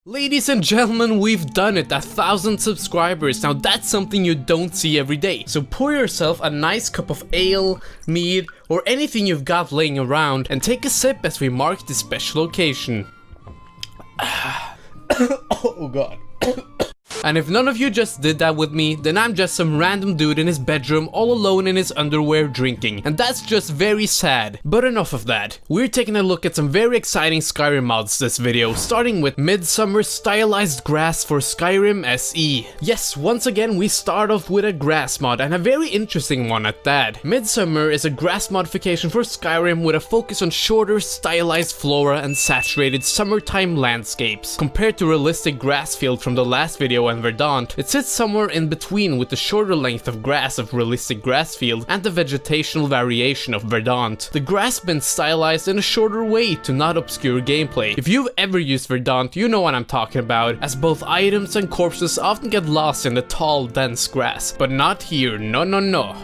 Ladies and gentlemen, we've done it, 1,000 subscribers. Now that's something you don't see every day. So pour yourself a nice cup of ale, mead, or anything you've got laying around and take a sip as we mark this special occasion. Oh god. And if none of you just did that with me, then I'm just some random dude in his bedroom all alone in his underwear drinking. And that's just very sad. But enough of that. We're taking a look at some very exciting Skyrim mods this video, starting with midsummer stylized grass for Skyrim SE. Yes, once again we start off with a grass mod, and a very interesting one at that. Midsummer is a grass modification for Skyrim with a focus on shorter stylized flora and saturated summertime landscapes. Compared to realistic grass field from the last video and Verdant, it sits somewhere in between with the shorter length of grass of realistic grass field and the vegetational variation of Verdant. The grass been stylized in a shorter way to not obscure gameplay. If you've ever used Verdant, you know what I'm talking about, as both items and corpses often get lost in the tall, dense grass. But not here, no.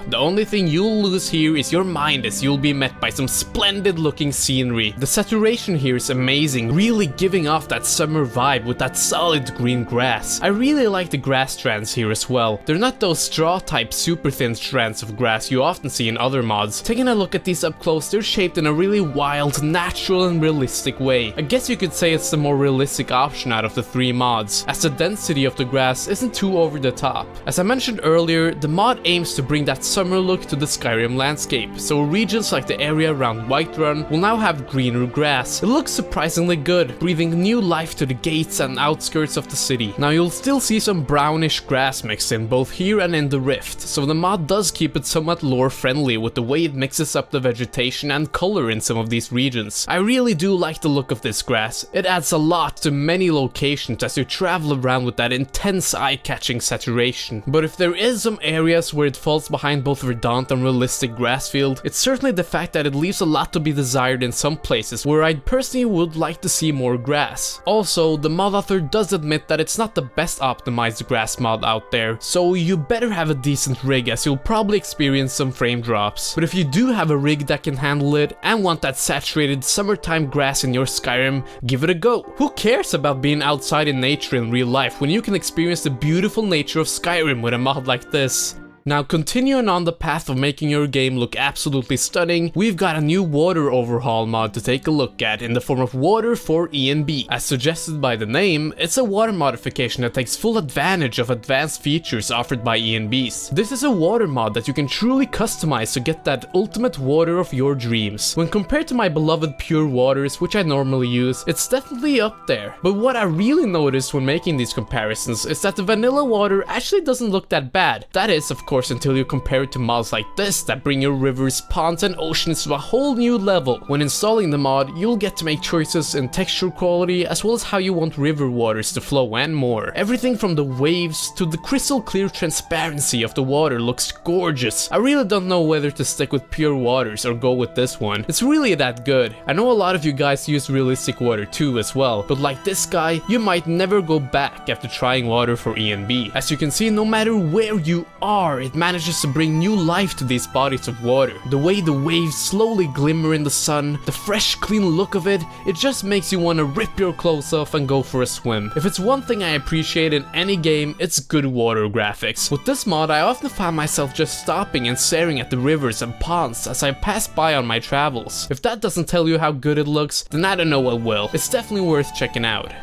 The only thing you'll lose here is your mind, as you'll be met by some splendid looking scenery. The saturation here is amazing, really giving off that summer vibe with that solid green grass. I really like the grass strands here as well. They're not those straw type super thin strands of grass you often see in other mods. Taking a look at these up close, they're shaped in a really wild, natural and realistic way. I guess you could say it's the more realistic option out of the three mods, as the density of the grass isn't too over the top. As I mentioned earlier, the mod aims to bring that summer look to the Skyrim landscape, so regions like the area around Whiterun will now have greener grass. It looks surprisingly good, breathing new life to the gates and outskirts of the city. Now you'll still see some brownish grass mixed in both here and in the rift, so the mod does keep it somewhat lore friendly with the way it mixes up the vegetation and color in some of these regions. I really do like the look of this grass. It adds a lot to many locations as you travel around with that intense eye-catching saturation. But if there is some areas where it falls behind both Verdant and realistic grass field, it's certainly the fact that it leaves a lot to be desired in some places where I personally would like to see more grass. Also, the mod author does admit that it's not the best optimized grass mod out there, so you better have a decent rig, as you'll probably experience some frame drops. But if you do have a rig that can handle it and want that saturated summertime grass in your Skyrim, give it a go. Who cares about being outside in nature in real life when you can experience the beautiful nature of Skyrim with a mod like this? Now, continuing on the path of making your game look absolutely stunning, we've got a new water overhaul mod to take a look at in the form of Water for ENB. As suggested by the name, it's a water modification that takes full advantage of advanced features offered by ENBs. This is a water mod that you can truly customize to get that ultimate water of your dreams. When compared to my beloved pure waters, which I normally use, it's definitely up there. But what I really noticed when making these comparisons is that the vanilla water actually doesn't look that bad. That is, of course, until you compare it to mods like this that bring your rivers, ponds and oceans to a whole new level. When installing the mod, you'll get to make choices in texture quality as well as how you want river waters to flow and more. Everything from the waves to the crystal clear transparency of the water looks gorgeous. I really don't know whether to stick with pure waters or go with this one. It's really that good. I know a lot of you guys use realistic water too as well, but like this guy, you might never go back after trying Water for ENB. As you can see, no matter where you are, it manages to bring new life to these bodies of water. The way the waves slowly glimmer in the sun, the fresh clean look of it, it just makes you want to rip your clothes off and go for a swim. If it's one thing I appreciate in any game, it's good water graphics. With this mod, I often find myself just stopping and staring at the rivers and ponds as I pass by on my travels. If that doesn't tell you how good it looks, then I don't know what will. It's definitely worth checking out.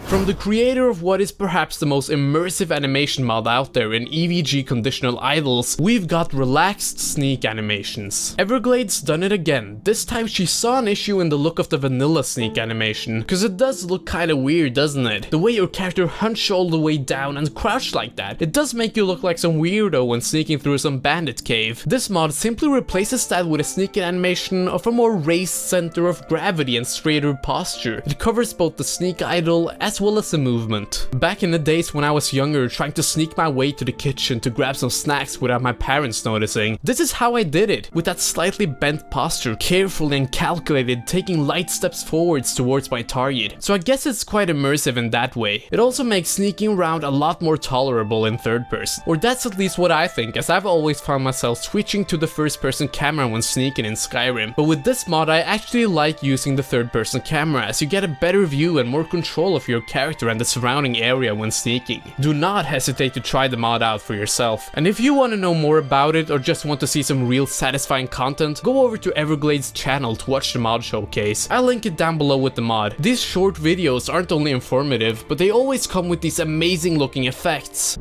From the creator of what is perhaps the most immersive animation mod out there in EVG conditional idles, we've got relaxed sneak animations. Everglade's done it again. This time she saw an issue in the look of the vanilla sneak animation, cause it does look kinda weird, doesn't it? The way your character hunched all the way down and crouched like that. It does make you look like some weirdo when sneaking through some bandit cave. This mod simply replaces that with a sneak animation of a more raised center of gravity and straighter posture. It covers both the sneak idle as well as the movement. Back in the days when I was younger, trying to sneak my way to the kitchen to grab some snacks without my parents noticing, this is how I did it, with that slightly bent posture, carefully and calculated, taking light steps forwards towards my target. So I guess it's quite immersive in that way. It also makes sneaking around a lot more tolerable in third person, or that's at least what I think, as I've always found myself switching to the first person camera when sneaking in Skyrim. But with this mod, I actually like using the third person camera, as you get a better view and more control of your character and the surrounding area when sneaking. Do not hesitate to try the mod out for yourself. And if you want to know more about it or just want to see some real satisfying content, go over to Everglade's channel to watch the mod showcase. I'll link it down below with the mod. These short videos aren't only informative, but they always come with these amazing looking effects.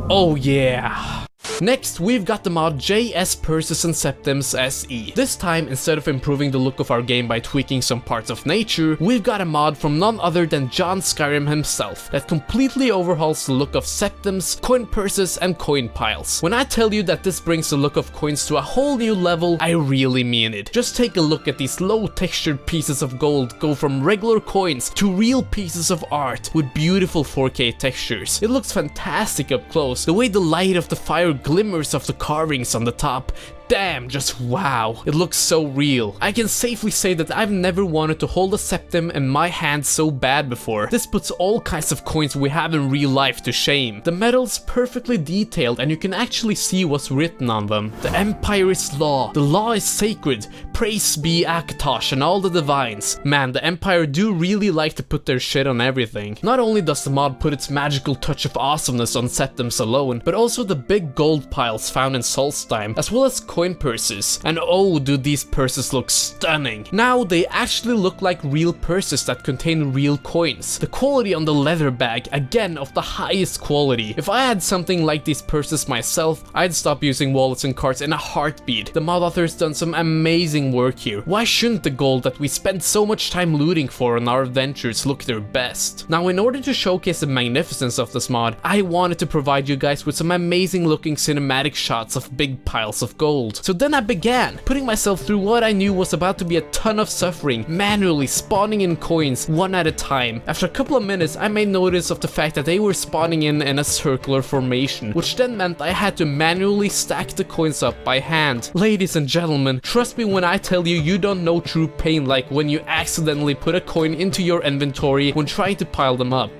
Oh yeah! Next, we've got the mod JS Persis and Septums SE. This time, instead of improving the look of our game by tweaking some parts of nature, we've got a mod from none other than John Skyrim himself that completely overhauls the look of septums, coin purses, and coin piles. When I tell you that this brings the look of coins to a whole new level, I really mean it. Just take a look at these low textured pieces of gold go from regular coins to real pieces of art with beautiful 4K textures. It looks fantastic up close, the way the light of the fire glimmers of the carvings on the top. Damn, just wow. It looks so real. I can safely say that I've never wanted to hold a septum in my hand so bad before. This puts all kinds of coins we have in real life to shame. The metal's perfectly detailed and you can actually see what's written on them. The Empire is law. The law is sacred. Praise be Akatosh and all the divines. Man, the Empire do really like to put their shit on everything. Not only does the mod put its magical touch of awesomeness on septums alone, but also the big gold piles found in Solstheim, as well as coin purses. And oh, do these purses look stunning. Now they actually look like real purses that contain real coins. The quality on the leather bag, again, of the highest quality. If I had something like these purses myself, I'd stop using wallets and cards in a heartbeat. The mod author's done some amazing work here. Why shouldn't the gold that we spent so much time looting for on our adventures look their best? Now, in order to showcase the magnificence of this mod, I wanted to provide you guys with some amazing looking cinematic shots of big piles of gold. So then I began putting myself through what I knew was about to be a ton of suffering, manually spawning in coins one at a time. After a couple of minutes, I made notice of the fact that they were spawning in a circular formation, which then meant I had to manually stack the coins up by hand. Ladies and gentlemen, trust me when I tell you, you don't know true pain like when you accidentally put a coin into your inventory when trying to pile them up.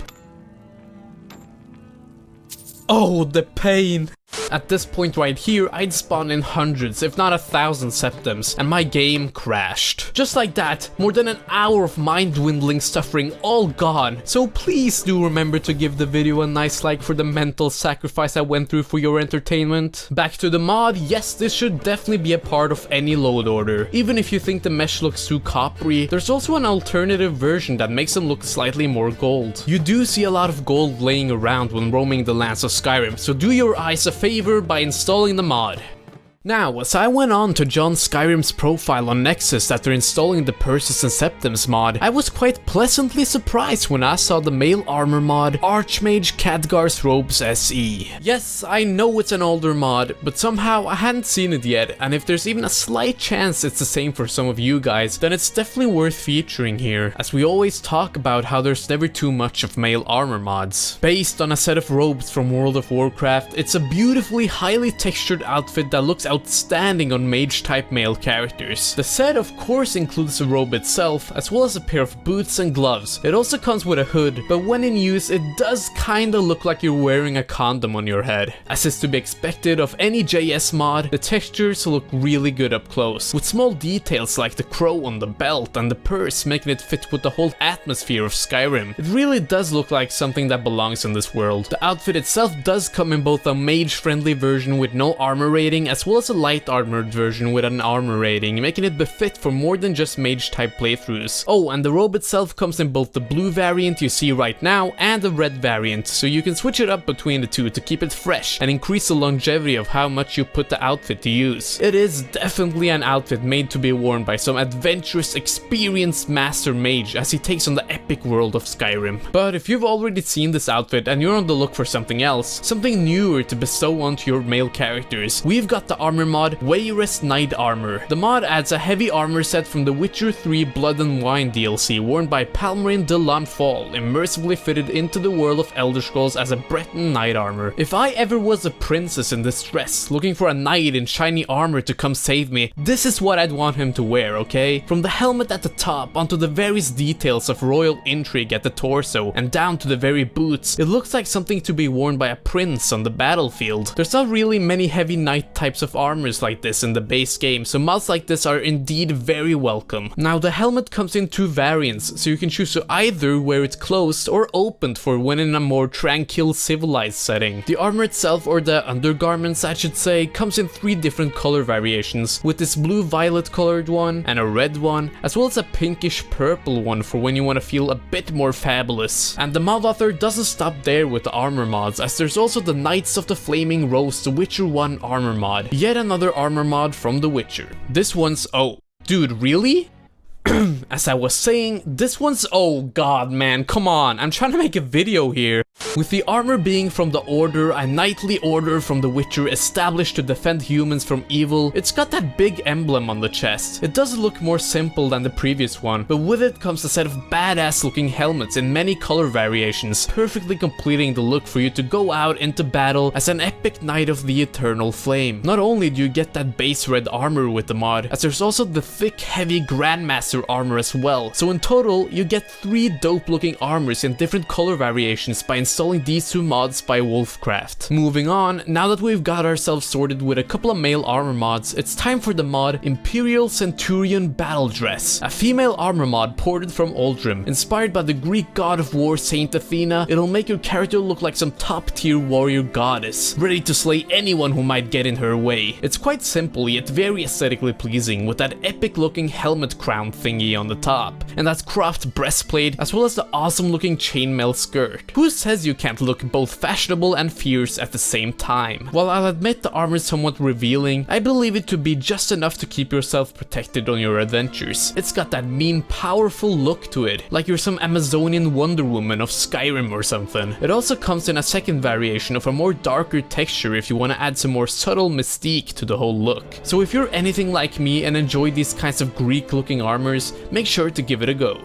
Oh, the pain! At this point right here, I'd spawned in hundreds, if not 1,000 septums, and my game crashed. Just like that, more than an hour of mind-dwindling suffering all gone. So please do remember to give the video a nice like for the mental sacrifice I went through for your entertainment. Back to the mod, yes, this should definitely be a part of any load order. Even if you think the mesh looks too coppery, there's also an alternative version that makes them look slightly more gold. You do see a lot of gold laying around when roaming the lands of Skyrim, so do your eyes a favor by installing the mod. Now, as I went on to John Skyrim's profile on Nexus after installing the Persis and Septums mod, I was quite pleasantly surprised when I saw the male armor mod, Archmage Khadgar's Robes SE. Yes, I know it's an older mod, but somehow I hadn't seen it yet, and if there's even a slight chance it's the same for some of you guys, then it's definitely worth featuring here, as we always talk about how there's never too much of male armor mods. Based on a set of robes from World of Warcraft, it's a beautifully highly textured outfit that looks outstanding on mage-type male characters. The set of course includes the robe itself, as well as a pair of boots and gloves. It also comes with a hood, but when in use it does kinda look like you're wearing a condom on your head. As is to be expected of any JS mod, the textures look really good up close, with small details like the crow on the belt and the purse making it fit with the whole atmosphere of Skyrim. It really does look like something that belongs in this world. The outfit itself does come in both a mage-friendly version with no armor rating, as well as a light armored version with an armor rating, making it befit for more than just mage type playthroughs. Oh, and the robe itself comes in both the blue variant you see right now and the red variant, so you can switch it up between the two to keep it fresh and increase the longevity of how much you put the outfit to use. It is definitely an outfit made to be worn by some adventurous, experienced master mage as he takes on the epic world of Skyrim. But if you've already seen this outfit and you're on the look for something else, something newer to bestow onto your male characters, we've got the armor mod Wayrest Knight Armor. The mod adds a heavy armor set from the Witcher 3 Blood and Wine DLC worn by Palmerin de Lanfall, immersively fitted into the world of Elder Scrolls as a Breton knight armor. If I ever was a princess in distress, looking for a knight in shiny armor to come save me, this is what I'd want him to wear, okay? From the helmet at the top onto the various details of royal intrigue at the torso and down to the very boots, it looks like something to be worn by a prince on the battlefield. There's not really many heavy knight types of of armors like this in the base game, so mods like this are indeed very welcome. Now the helmet comes in 2 variants, so you can choose to either wear it closed or opened for when in a more tranquil civilized setting. The armor itself, or the undergarments I should say, comes in 3 different color variations, with this blue-violet colored one and a red one, as well as a pinkish purple one for when you want to feel a bit more fabulous. And the mod author doesn't stop there with the armor mods, as there's also the Knights of the Flaming Rose The Witcher 1 armor mod, yet another armor mod from The Witcher. This one's oh, dude, really? As I was saying, this one's oh god man, come on, I'm trying to make a video here. With the armor being from the Order, a knightly order from The Witcher established to defend humans from evil, it's got that big emblem on the chest. It does look more simple than the previous one, but with it comes a set of badass looking helmets in many color variations, perfectly completing the look for you to go out into battle as an epic knight of the eternal flame. Not only do you get that base red armor with the mod, as there's also the thick heavy Grandmaster armor as well, so in total you get 3 dope looking armors in different color variations by installing these 2 mods by Wolfcraft. Moving on, now that we've got ourselves sorted with a couple of male armor mods, it's time for the mod Imperial Centurion Battle Dress, a female armor mod ported from Oldrim. Inspired by the Greek god of war Saint Athena, it'll make your character look like some top tier warrior goddess, ready to slay anyone who might get in her way. It's quite simple yet very aesthetically pleasing, with that epic looking helmet crown thingy on the top, and that craft breastplate, as well as the awesome looking chainmail skirt. Who says you can't look both fashionable and fierce at the same time? While I'll admit the armor is somewhat revealing, I believe it to be just enough to keep yourself protected on your adventures. It's got that mean, powerful look to it, like you're some Amazonian Wonder Woman of Skyrim or something. It also comes in a second variation of a more darker texture if you want to add some more subtle mystique to the whole look. So if you're anything like me and enjoy these kinds of Greek looking armors, make sure to give it a go.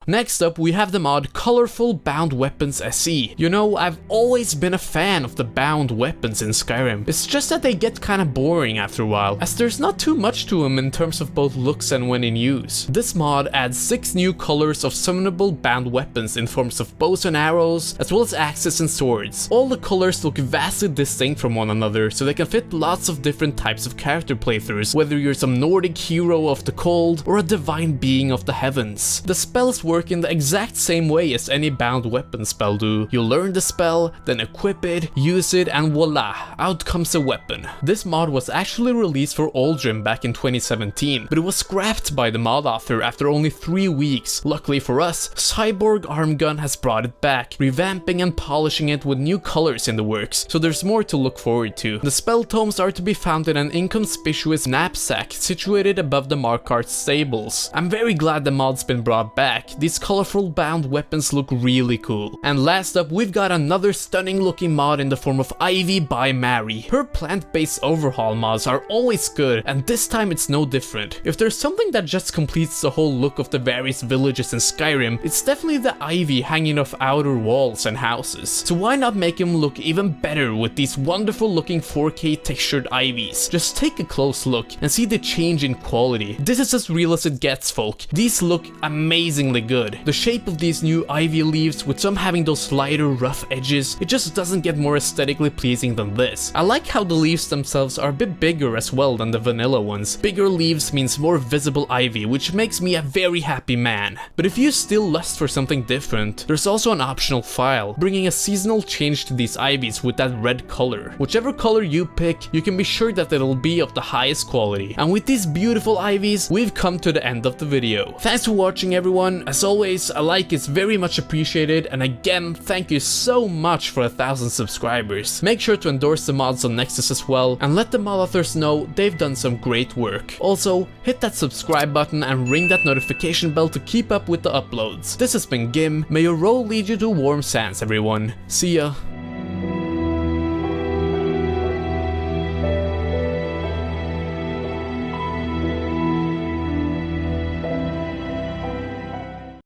Next up, we have the mod Colorful Bound Weapons SE. You know, I've always been a fan of the bound weapons in Skyrim. It's just that they get kinda boring after a while, as there's not too much to them in terms of both looks and when in use. This mod adds 6 new colors of summonable bound weapons in forms of bows and arrows, as well as axes and swords. All the colors look vastly distinct from one another, so they can fit lots of different types of character playthroughs, whether you're some Nordic hero of the cold or a divine being of the heavens. The spells work in the exact same way as any bound weapon spell do. You learn the spell, then equip it, use it, and voila, out comes a weapon. This mod was actually released for Oldrim back in 2017, but it was scrapped by the mod author after only 3 weeks. Luckily for us, Cyborg Armgun has brought it back, revamping and polishing it with new colors in the works, so there's more to look forward to. The spell tomes are to be found in an inconspicuous knapsack situated above the Markart's stables. I'm very glad the mod's been brought back. These colorful bound weapons look really cool. And last up, we've got another stunning looking mod in the form of Ivy by Mary. Her plant-based overhaul mods are always good, and this time it's no different. If there's something that just completes the whole look of the various villages in Skyrim, it's definitely the ivy hanging off outer walls and houses. So why not make him look even better with these wonderful looking 4K textured ivies? Just take a close look and see the change in quality. This is as real as it gets, folk. These look amazingly good. The shape of these new ivy leaves, with some having those lighter rough edges, it just doesn't get more aesthetically pleasing than this. I like how the leaves themselves are a bit bigger as well than the vanilla ones. Bigger leaves means more visible ivy, which makes me a very happy man. But if you still lust for something different, there's also an optional file, bringing a seasonal change to these ivies with that red color. Whichever color you pick, you can be sure that it'll be of the highest quality. And with these beautiful ivies, we've come to the end of the video. Thanks for watching, everyone. As always, a like is very much appreciated, and again, thank you so much for 1,000 subscribers. Make sure to endorse the mods on Nexus as well, and let the mod authors know they've done some great work. Also, hit that subscribe button and ring that notification bell to keep up with the uploads. This has been Gim. May your role lead you to warm sands, everyone. See ya.